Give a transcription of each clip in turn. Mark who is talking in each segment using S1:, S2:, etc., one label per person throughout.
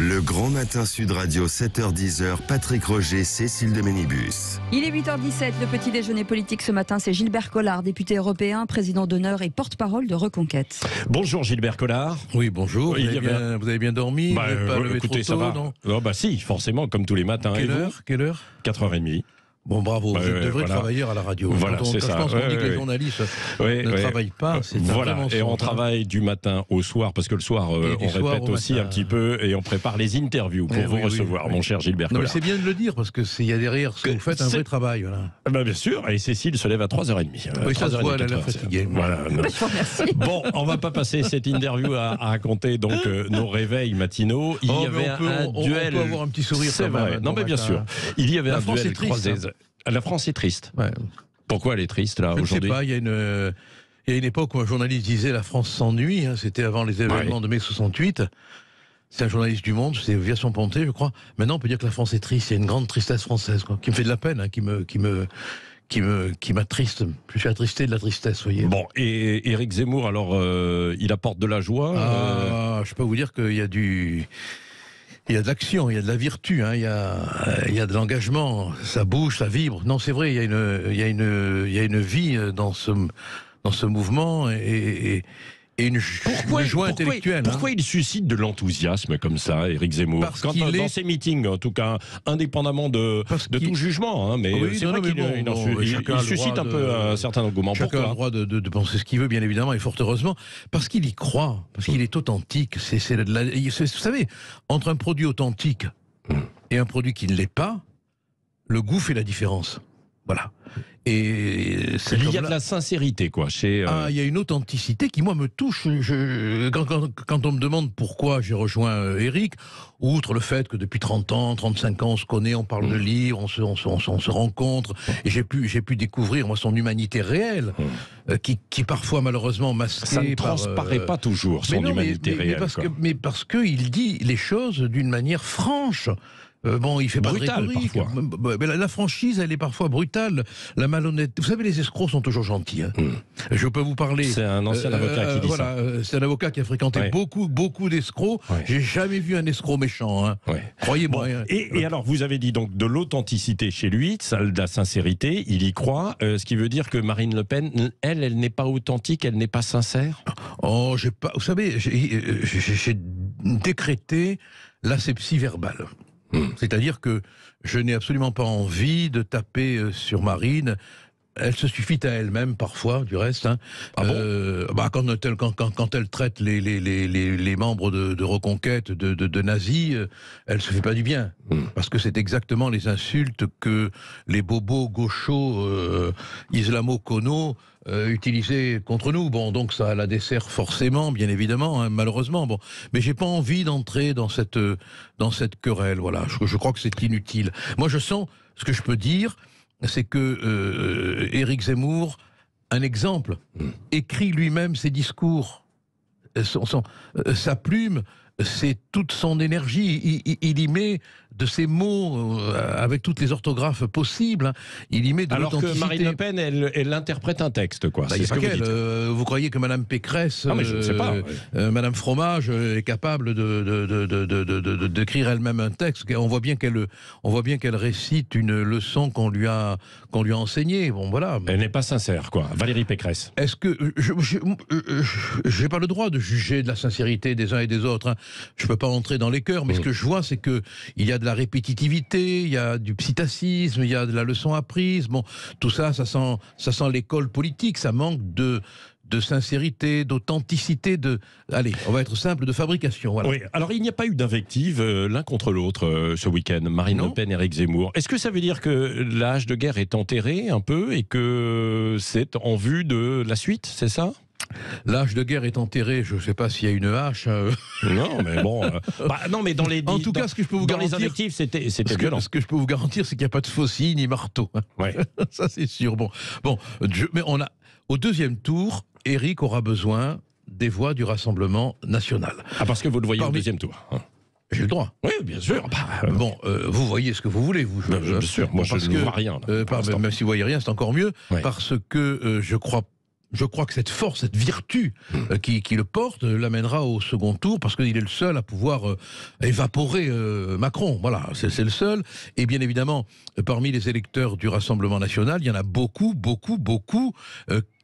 S1: Le Grand Matin Sud Radio, 7h-10h, Patrick Roger, Cécile de Ménibus.
S2: Il est 8h17, le petit déjeuner politique ce matin, c'est Gilbert Collard, député européen, président d'honneur et porte-parole de Reconquête.
S3: Bonjour Gilbert Collard.
S4: Oui, bonjour. Vous avez bien dormi? Vous n'êtes pas levé
S3: écoutez,
S4: trop tôt,
S3: ça va.
S4: non?
S3: Oh, bah si, forcément, comme tous les matins.
S4: Quelle heure
S3: 4h30.
S4: Bon, bravo, vous êtes de vrais travailleurs à la radio.
S3: Voilà,
S4: quand
S3: c'est ça.
S4: Je pense qu'on dit que les journalistes ne travaillent pas, c'est
S3: voilà, et on travaille du matin au soir, parce que le soir, on répète aussi un petit peu, et on prépare les interviews pour vous recevoir, mon cher Gilbert Collard.
S4: Non, mais c'est bien de le dire, parce qu'il y a derrière ce que vous faites un vrai travail. Voilà.
S3: Bah, bien sûr, et Cécile se lève à 3h30.
S4: Oui, ça se voit, elle a l'air fatiguée.
S3: Voilà. Bon, on va pas passer cette interview à raconter donc nos réveils matinaux. Il y avait un duel.
S4: On peut avoir un petit sourire.
S3: C'est vrai. Non, mais bien sûr. Il y avait un duel croisé. La France est triste.
S4: Ouais.
S3: Pourquoi elle est triste là aujourd'hui?
S4: Je ne sais pas, il y a une époque où un journaliste disait la France s'ennuie, c'était avant les événements de mai 68. C'est un journaliste du Monde, c'est Viasson-Ponté, je crois. Maintenant, on peut dire que la France est triste, il y a une grande tristesse française, quoi, qui me fait de la peine, qui m'attriste. Je suis attristé de la tristesse, vous voyez.
S3: Bon, et Éric Zemmour, alors, il apporte de la joie
S4: Je peux vous dire qu'il y a il y a de l'action, il y a de la vertu, il y a de l'engagement, ça bouge, ça vibre. Non, c'est vrai, il y a une vie dans ce mouvement et une joie intellectuelle.
S3: Pourquoi il suscite de l'enthousiasme comme ça, Éric Zemmour? Dans ses meetings, en tout cas, indépendamment de tout jugement, mais c'est vrai qu'il suscite un peu un certain engouement.
S4: Chacun a le droit de penser ce qu'il veut, bien évidemment, et fort heureusement, parce qu'il y croit, parce qu'il est authentique. Vous savez, entre un produit authentique et un produit qui ne l'est pas, le goût fait la différence. Voilà. Et
S3: il y a de la sincérité, quoi. Il
S4: y a une authenticité qui, moi, me touche. Quand on me demande pourquoi j'ai rejoint Éric, outre le fait que depuis 30 ans, 35 ans, on se connaît, on parle de livres, on se rencontre, et j'ai pu découvrir, moi, son humanité réelle, qui parfois, malheureusement, masquée.
S3: Ça ne transparaît pas toujours, son humanité réelle.
S4: Mais parce qu'il dit les choses d'une manière franche. Il fait pas
S3: brutal,
S4: de rhétorique.
S3: Parfois.
S4: Mais la franchise, elle est parfois brutale. La malhonnêteté. Vous savez, les escrocs sont toujours gentils. Je peux vous parler.
S3: C'est un ancien avocat qui dit ça.
S4: C'est un avocat qui a fréquenté beaucoup d'escrocs.
S3: Ouais.
S4: J'ai jamais vu un escroc méchant. Croyez-moi.
S3: Et alors, vous avez dit donc de l'authenticité chez lui, de la sincérité. Il y croit. Ce qui veut dire que Marine Le Pen, elle n'est pas authentique, elle n'est pas sincère.
S4: Vous savez, j'ai décrété l'asepsie verbale. C'est-à-dire que je n'ai absolument pas envie de taper sur Marine. Elle se suffit à elle-même parfois, du reste. Quand elle traite les membres de Reconquête de nazis, elle se fait pas du bien. Parce que c'est exactement les insultes que les bobos gauchos islamo-conos utilisaient contre nous. Bon, donc ça la dessert forcément, bien évidemment, malheureusement. Bon, mais j'ai pas envie d'entrer dans cette querelle. Voilà, je crois que c'est inutile. Moi, je sens ce que je peux dire. C'est que Éric Zemmour, un exemple, écrit lui-même ses discours. Sa plume, c'est toute son énergie. Il y met de ses mots avec toutes les orthographes possibles. Il y met de l'authenticité.
S3: Alors que Marine Le Pen, elle interprète un texte, quoi. C'est ce que vous dites.
S4: Vous croyez que Madame Pécresse,
S3: mais je ne sais pas.
S4: Madame Fromage est capable d'écrire elle-même un texte. On voit bien qu'elle récite une leçon qu'on lui a enseignée. Bon, voilà.
S3: Elle n'est pas sincère, quoi. Valérie Pécresse.
S4: Est-ce que j'ai pas le droit de juger de la sincérité des uns et des autres. Je peux pas entrer dans les cœurs, mais ce que je vois, c'est que il y a de la répétitivité, il y a du psittacisme, il y a de la leçon apprise. Bon, tout ça, ça sent l'école politique. Ça manque de sincérité, d'authenticité, allez, on va être simple, de fabrication. Voilà.
S3: Oui, alors il n'y a pas eu d'invective l'un contre l'autre ce week-end, Marine Le Pen et Éric Zemmour. Est-ce que ça veut dire que la hache de guerre est enterrée un peu et que c'est en vue de la suite, c'est ça ?
S4: L'âge de guerre est enterré, je ne sais pas s'il y a une hache.
S3: Non, mais bon. Non, mais
S4: en tout cas, ce que je peux vous garantir,
S3: dans les invectives, c'était violent.
S4: Ce que je peux vous garantir, c'est qu'il n'y a pas de faucille ni marteau.
S3: Ouais.
S4: Ça, c'est sûr. Bon, mais au deuxième tour, Éric aura besoin des voix du Rassemblement national.
S3: Ah, parce que vous le voyez au deuxième tour.
S4: J'ai le droit.
S3: Oui, bien sûr.
S4: Vous voyez ce que vous voulez, vous.
S3: Bien sûr, moi je ne vois rien.
S4: Même si vous voyez rien, c'est encore mieux, parce que je crois je crois que cette force, cette vertu qui le porte, l'amènera au second tour, parce qu'il est le seul à pouvoir évaporer Macron. Voilà, c'est le seul. Et bien évidemment, parmi les électeurs du Rassemblement national, il y en a beaucoup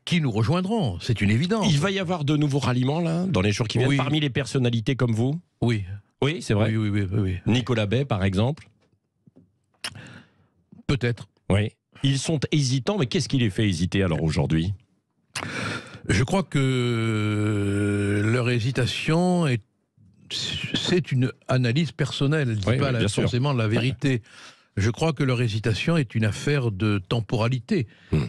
S4: qui nous rejoindront. C'est une évidence.
S3: Il va y avoir de nouveaux ralliements, là, dans les jours qui viennent,
S4: Oui.
S3: parmi les personnalités comme vous?
S4: Oui.
S3: Oui, c'est vrai.
S4: Oui.
S3: Nicolas Bay, par exemple?
S4: Peut-être.
S3: Oui. Ils sont hésitants, mais qu'est-ce qui les fait hésiter alors aujourd'hui?
S4: Je crois que leur hésitation c'est une analyse personnelle. Elle ne dit pas forcément la vérité. Je crois que leur hésitation est une affaire de temporalité.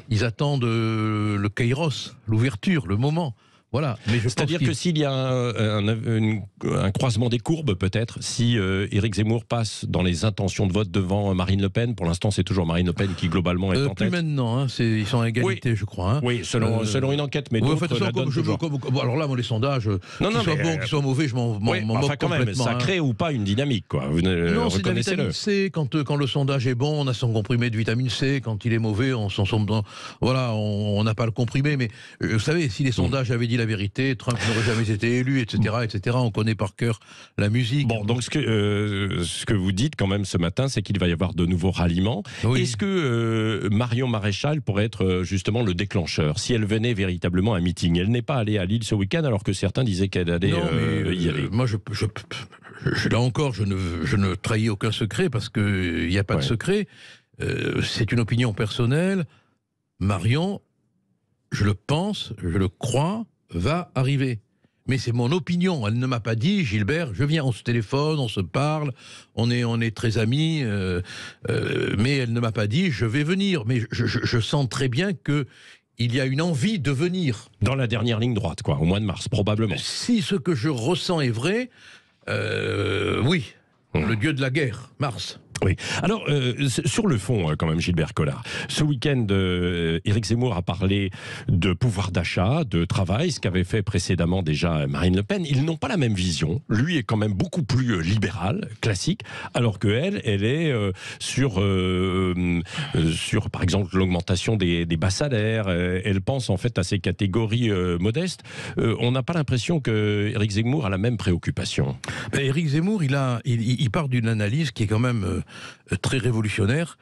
S4: Ils attendent le kairos, l'ouverture, le moment. Voilà.
S3: C'est-à-dire que s'il y a un croisement des courbes, peut-être, si Éric Zemmour passe dans les intentions de vote devant Marine Le Pen, pour l'instant c'est toujours Marine Le Pen qui globalement est en tête.
S4: Plus maintenant, hein, ils sont à égalité, je crois. Hein.
S3: Oui, selon une enquête, mais d'autres la donnent toujours.
S4: Alors là, moi, les sondages, qu'ils soient bons, qu'ils soient mauvais, je m'en moque
S3: quand même, ça crée ou pas une dynamique, quoi.
S4: Non, c'est de la vitamine C. Quand le sondage est bon, on a son comprimé de vitamine C. Quand il est mauvais, on n'a pas le comprimé. Mais vous savez, si les sondages avaient dit la vérité, Trump n'aurait jamais été élu, etc. On connaît par cœur la musique.
S3: Bon, donc ce que vous dites quand même ce matin, c'est qu'il va y avoir de nouveaux ralliements. Oui. Est-ce que Marion Maréchal pourrait être justement le déclencheur, si elle venait véritablement à un meeting? Elle n'est pas allée à Lille ce week-end, alors que certains disaient qu'elle allait y aller.
S4: Moi, là encore, je ne trahis aucun secret, parce qu'il n'y a pas de secret. C'est une opinion personnelle. Marion, je le pense, je le crois, va arriver. Mais c'est mon opinion. Elle ne m'a pas dit, Gilbert, je viens, on se téléphone, on se parle, on est très amis, mais elle ne m'a pas dit, je vais venir. Mais je sens très bien que il y a une envie de venir.
S3: Dans la dernière ligne droite, quoi, au mois de mars, probablement.
S4: Si ce que je ressens est vrai, oui, le dieu de la guerre, Mars.
S3: Oui. Alors, sur le fond, quand même, Gilbert Collard, ce week-end, Éric Zemmour a parlé de pouvoir d'achat, de travail, ce qu'avait fait précédemment déjà Marine Le Pen. Ils n'ont pas la même vision. Lui est quand même beaucoup plus libéral, classique, alors qu'elle est sur, par exemple, l'augmentation des bas salaires. Elle pense en fait à ces catégories modestes. On n'a pas l'impression que Éric Zemmour a la même préoccupation.
S4: Éric Zemmour, il part d'une analyse qui est quand même très révolutionnaire,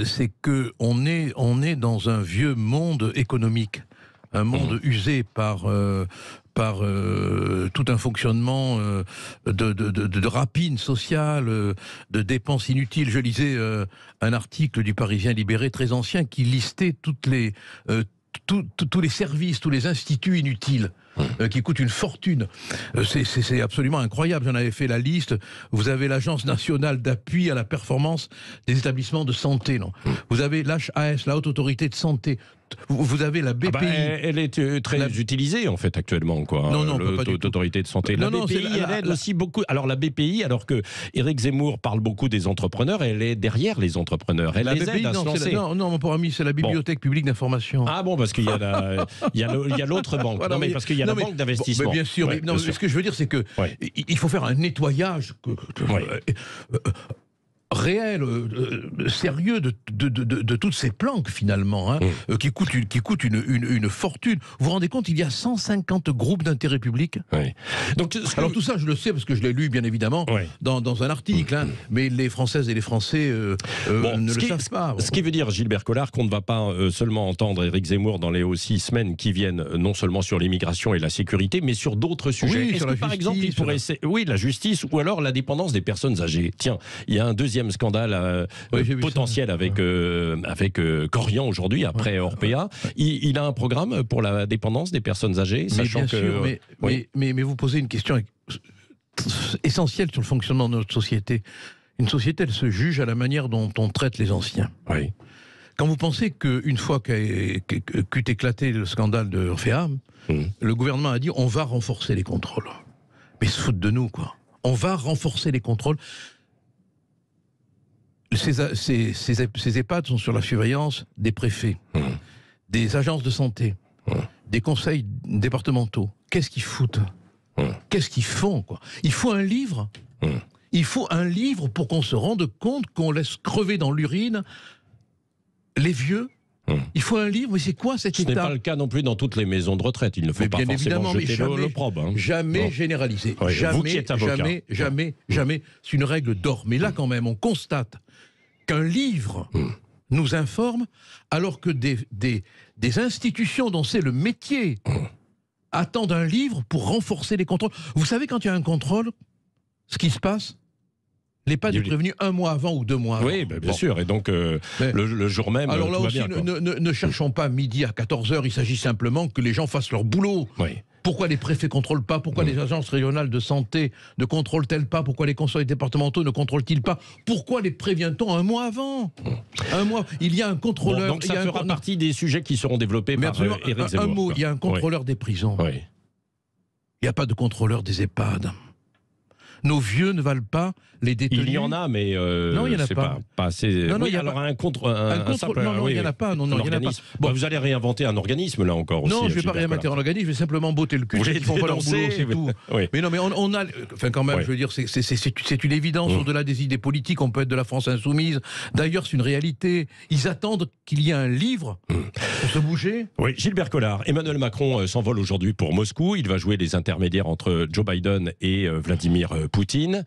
S4: c'est que on est dans un vieux monde économique, un monde usé par tout un fonctionnement de rapine sociale, de dépenses inutiles. Je lisais un article du Parisien libéré très ancien qui listait tous les services, tous les instituts inutiles. Qui coûte une fortune. C'est absolument incroyable. J'en avais fait la liste. Vous avez l'Agence nationale d'appui à la performance des établissements de santé. Non. Vous avez l'HAS, la Haute Autorité de Santé. Vous avez la BPI.
S3: Elle est très utilisée en fait actuellement, quoi.
S4: Non, pas du tout.
S3: Autorité de santé. La BPI, elle aide aussi beaucoup. Alors la BPI, alors que Éric Zemmour parle beaucoup des entrepreneurs, elle est derrière les entrepreneurs. Elle les aide à se lancer.
S4: Non, mon pauvre ami, c'est la Bibliothèque publique d'information.
S3: Ah bon, parce qu'il y a l'autre banque. Non, mais parce qu'il y a la banque d'investissement.
S4: Bien sûr.
S3: Ouais,
S4: mais ce que je veux dire, c'est que il faut faire un nettoyage réel, sérieux de toutes ces planques finalement, qui coûtent une fortune. Vous vous rendez compte, il y a 150 groupes d'intérêt public. Donc, alors tout ça, je le sais parce que je l'ai lu bien évidemment dans un article, mais les Françaises et les Français ne le savent pas.
S3: Ce qui veut dire, Gilbert Collard, qu'on ne va pas seulement entendre Éric Zemmour dans les 6 semaines qui viennent, non seulement sur l'immigration et la sécurité, mais sur d'autres sujets. Est-ce que, par exemple, il pourrait la justice ou alors la dépendance des personnes âgées? Tiens, il y a un deuxième scandale potentiel avec Corian aujourd'hui, après Orpea. Il a un programme pour la dépendance des personnes âgées, sachant
S4: mais vous posez une question essentielle sur le fonctionnement de notre société. Une société, elle se juge à la manière dont on traite les anciens.
S3: Oui.
S4: Quand vous pensez qu'une fois qu'eut éclaté le scandale de Orpea, le gouvernement a dit on va renforcer les contrôles. Mais ils se foutent de nous, quoi. On va renforcer les contrôles. Ces EHPAD sont sur la surveillance des préfets, des agences de santé, des conseils départementaux. Qu'est-ce qu'ils foutent? Qu'est-ce qu'ils font, quoi? Il faut un livre. Il faut un livre pour qu'on se rende compte qu'on laisse crever dans l'urine les vieux Il faut un livre, mais c'est quoi cet
S3: État ? Ce n'est pas le cas non plus dans toutes les maisons de retraite. Il ne faut pas forcément jeter l'opprobre.
S4: Jamais généraliser.
S3: Oui,
S4: Jamais. C'est une règle d'or. Mais là, quand même, on constate qu'un livre nous informe, alors que des institutions dont c'est le métier attendent un livre pour renforcer les contrôles. Vous savez, quand il y a un contrôle, ce qui se passe, l'EHPAD est prévenu 1 mois avant ou 2 mois avant.
S3: Oui, bien sûr. Et donc, le jour même,
S4: alors là
S3: tout
S4: aussi,
S3: va bien,
S4: ne cherchons pas midi à 14h. Il s'agit simplement que les gens fassent leur boulot.
S3: Oui.
S4: Pourquoi les préfets ne contrôlent pas? Pourquoi les agences régionales de santé ne contrôlent-elles pas? Pourquoi les conseils départementaux ne contrôlent-ils pas? Pourquoi les prévient-on 1 mois avant? 1 mois. Il y a un contrôleur.
S3: Donc ça fera partie des sujets qui seront développés par Éric Zemmour.
S4: Un mot, il y a un contrôleur des prisons.
S3: Oui.
S4: Il n'y a pas de contrôleur des EHPAD. Nos vieux ne valent pas les détenus.
S3: Il y en a, mais
S4: non, il n'y en a pas.
S3: Pas assez.
S4: Non,
S3: oui, alors un simple.
S4: Non, il n'y en a pas. Non, il y en a pas.
S3: Bon, vous allez réinventer un organisme là encore aussi.
S4: Non, je ne vais pas réinventer un organisme. Je vais simplement botter le cul. Ils font pas leur boulot, c'est tout.
S3: Oui.
S4: Mais non, mais on a. Enfin, quand même, je veux dire, c'est une évidence. Au-delà des idées politiques, on peut être de la France insoumise. D'ailleurs, c'est une réalité. Ils attendent qu'il y ait un livre pour se bouger.
S3: Oui, Gilbert Collard. Emmanuel Macron s'envole aujourd'hui pour Moscou. Il va jouer les intermédiaires entre Joe Biden et Vladimir Poutine.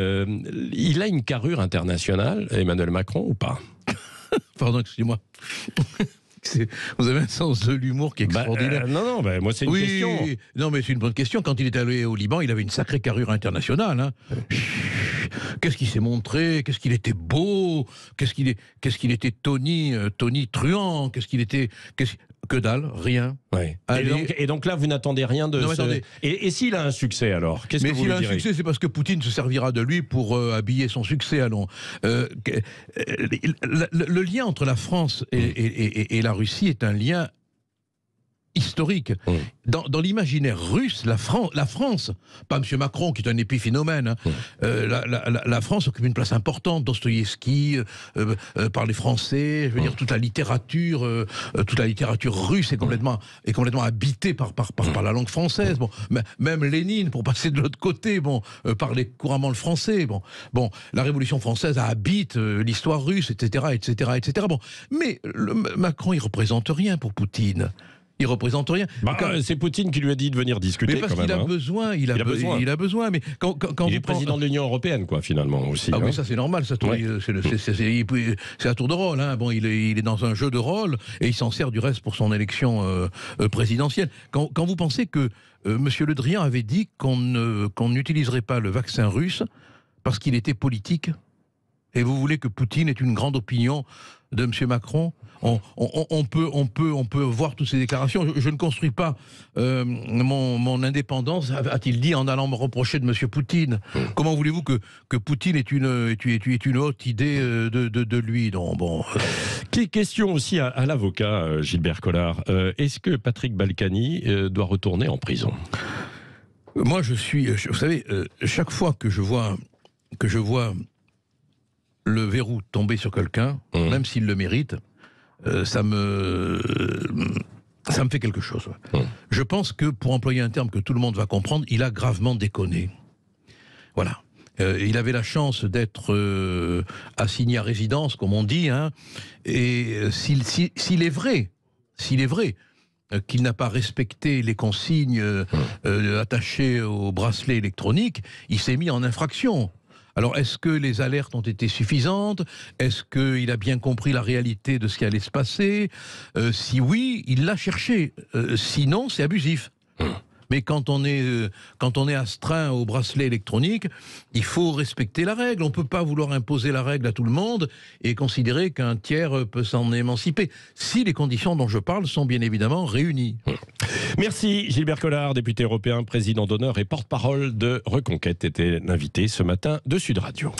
S3: Il a une carrure internationale, Emmanuel Macron, ou pas?
S4: Pardon, excusez-moi. Vous avez un sens de l'humour qui est extraordinaire.
S3: Non, moi c'est une question.
S4: Non, mais c'est une bonne question. Quand il est allé au Liban, il avait une sacrée carrure internationale. Hein. Qu'est-ce qu'il s'est montré? Qu'est-ce qu'il était beau? Qu'est-ce qu'il était Tony Truant? Qu'est-ce qu'il était... Que dalle, rien.
S3: Ouais. Et donc là, vous n'attendez rien de...
S4: Non, attendez.
S3: Et s'il a un succès, alors? Qu'est-ce que vous lui direz?
S4: Mais s'il a un succès, c'est parce que Poutine se servira de lui pour habiller son succès. Allons. Le lien entre la France et la Russie est un lien historique. Dans l'imaginaire russe, la France, pas M. Macron qui est un épiphénomène, la France occupe une place importante. Dostoïevski, par les Français, je veux dire, toute la littérature russe est complètement habitée par la langue française. Bon, même Lénine, pour passer de l'autre côté, parlait couramment le français. Bon, la Révolution française habite l'histoire russe, etc. Bon, mais Macron, il représente rien pour Poutine. Il représente rien.
S3: C'est Poutine qui lui a dit de venir discuter.
S4: Mais parce qu'il a besoin, il a besoin. Mais quand
S3: il est président de l'Union européenne, quoi, finalement aussi.
S4: Ah oui, ça c'est normal. Ça, c'est à tour de rôle. Hein. Bon, il est dans un jeu de rôle et il s'en sert du reste pour son élection présidentielle. Quand vous pensez que Monsieur Le Drian avait dit qu'on n'utiliserait pas le vaccin russe parce qu'il était politique, et vous voulez que Poutine ait une grande opinion de M. Macron? On peut voir toutes ces déclarations. Je ne construis pas mon indépendance, a-t-il dit, en allant me reprocher de M. Poutine. Comment voulez-vous que Poutine ait une haute idée de lui?
S3: Question aussi à l'avocat Gilbert Collard. Est-ce que Patrick Balkany doit retourner en prison?
S4: Moi, vous savez, chaque fois que je vois le verrou tomber sur quelqu'un, même s'il le mérite, ça me fait quelque chose. Je pense que, pour employer un terme que tout le monde va comprendre, il a gravement déconné. Voilà. Il avait la chance d'être assigné à résidence, comme on dit, hein, et s'il est vrai qu'il n'a pas respecté les consignes attachées au bracelet électronique, il s'est mis en infraction. Alors, est-ce que les alertes ont été suffisantes? Est-ce qu'il a bien compris la réalité de ce qui allait se passer? Si oui, il l'a cherché. Sinon, c'est abusif. Mais quand on est astreint au bracelet électronique, il faut respecter la règle. On ne peut pas vouloir imposer la règle à tout le monde et considérer qu'un tiers peut s'en émanciper, si les conditions dont je parle sont bien évidemment réunies.
S3: Merci Gilbert Collard, député européen, président d'honneur et porte-parole de Reconquête, était l'invité ce matin de Sud Radio.